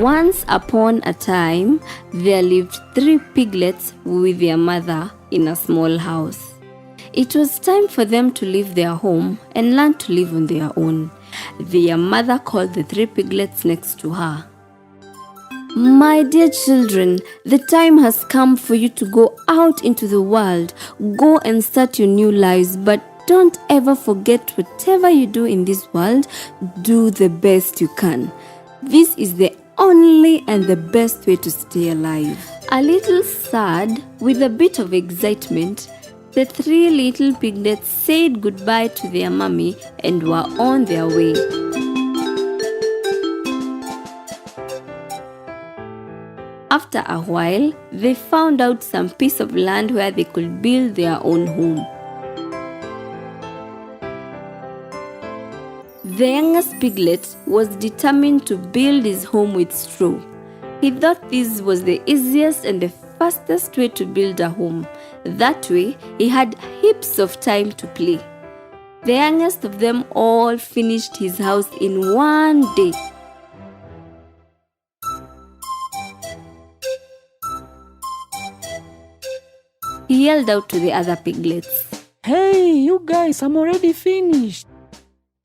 Once upon a time, there lived 3 piglets with their mother in a small house. It was time for them to leave their home and learn to live on their own. Their mother called the 3 piglets next to her. "My dear children, the time has come for you to go out into the world. Go and start your new lives, but don't ever forget whatever you do in this world, do the best you can. This is the only and the best way to stay alive." A little sad, with a bit of excitement, the 3 little piglets said goodbye to their mommy and were on their way. After a while, they found out some piece of land where they could build their own home. The youngest piglet was determined to build his home with straw. He thought this was the easiest and the fastest way to build a home. That way, he had heaps of time to play. The youngest of them all finished his house in one day. He yelled out to the other piglets, "Hey, you guys, I'm already finished."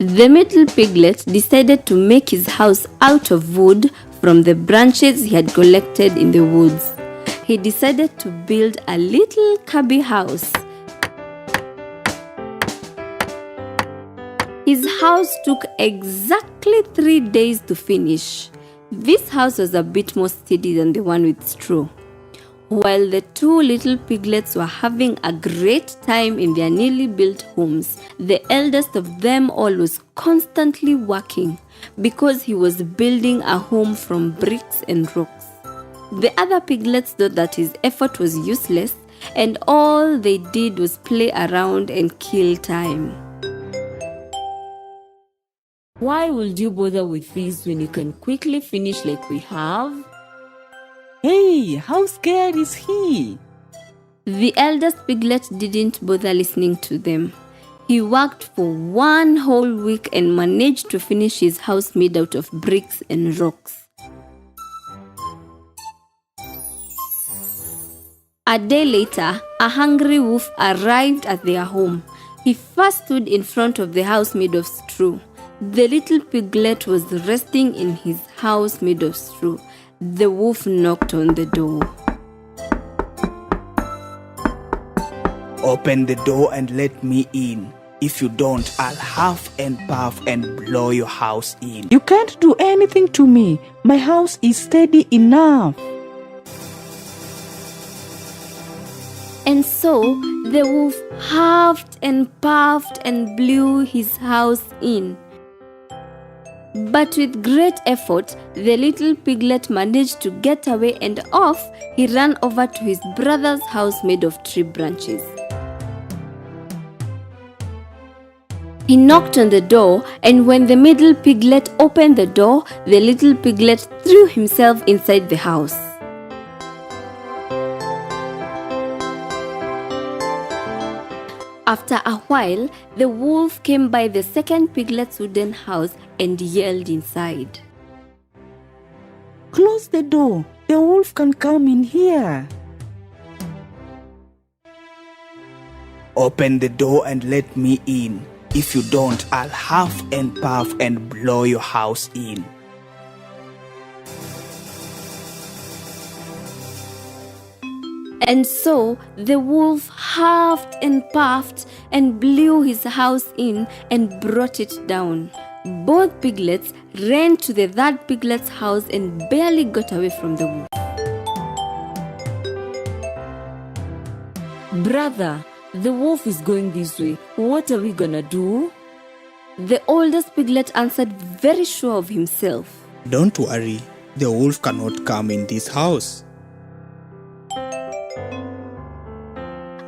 The middle piglet decided to make his house out of wood from the branches he had collected in the woods. He decided to build a little cubby house. His house took exactly 3 days to finish. This house was a bit more steady than the one with straw. While the 2 little piglets were having a great time in their newly built homes, the eldest of them all was constantly working because he was building a home from bricks and rocks. The other piglets thought that his effort was useless, and all they did was play around and kill time. Why would you bother with this when you can quickly finish like we have? Hey, how scared is he? The eldest piglet didn't bother listening to them. He worked for 1 whole week and managed to finish his house made out of bricks and rocks. A day later, a hungry wolf arrived at their home. He first stood in front of the house made of straw. The little piglet was resting in his house made of straw. The wolf knocked on the door. "Open the door and let me in. If you don't, I'll huff and puff and blow your house in." You can't do anything to me. My house is steady enough. And so the wolf huffed and puffed and blew his house in. But with great effort, the little piglet managed to get away, and off he ran over to his brother's house made of tree branches. He knocked on the door, and when the middle piglet opened the door, the little piglet threw himself inside the house. After a while, the wolf came by the second piglet's wooden house and yelled inside. Close the door. The wolf can come in here. "Open the door and let me in. If you don't, I'll huff and puff and blow your house in." And so the wolf huffed and puffed and blew his house in and brought it down. Both piglets ran to the third piglet's house and barely got away from the wolf. Brother, the wolf is going this way. What are we gonna do? The oldest piglet answered, very sure of himself. "Don't worry, the wolf cannot come in this house."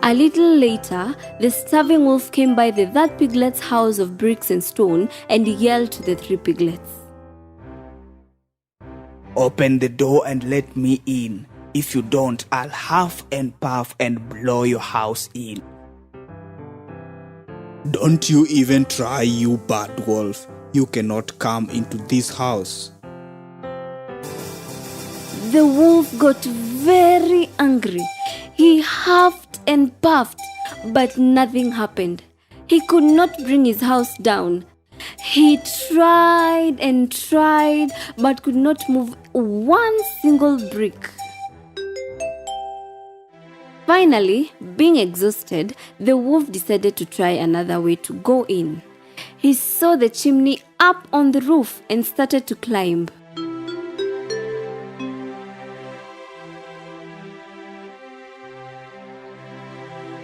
A little later, the starving wolf came by the third piglet's house of bricks and stone and yelled to the 3 piglets. "Open the door and let me in. If you don't, I'll huff and puff and blow your house in." "Don't you even try, you bad wolf. You cannot come into this house." the wolf got very angry. He huffed and puffed, but nothing happened. He could not bring his house down. He tried and tried, but could not move one single brick. Finally, being exhausted, the wolf decided to try another way to go in. He saw the chimney up on the roof and started to climb.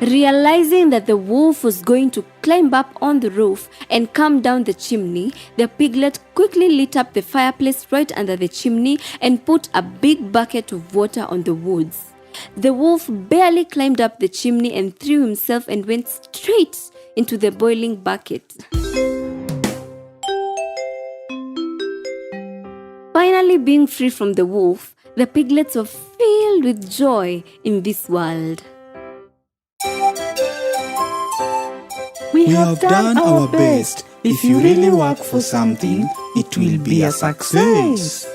Realizing that the wolf was going to climb up on the roof and come down the chimney, the piglet quickly lit up the fireplace right under the chimney and put a big bucket of water on the woods. The wolf barely climbed up the chimney and threw himself and went straight into the boiling bucket. Finally being free from the wolf, the piglets were filled with joy in this world. We have done our best. If you really work for something, it will be a success.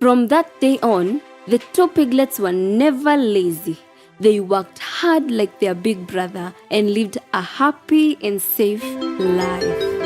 From that day on, the two piglets were never lazy. They worked hard like their big brother and lived a happy and safe life.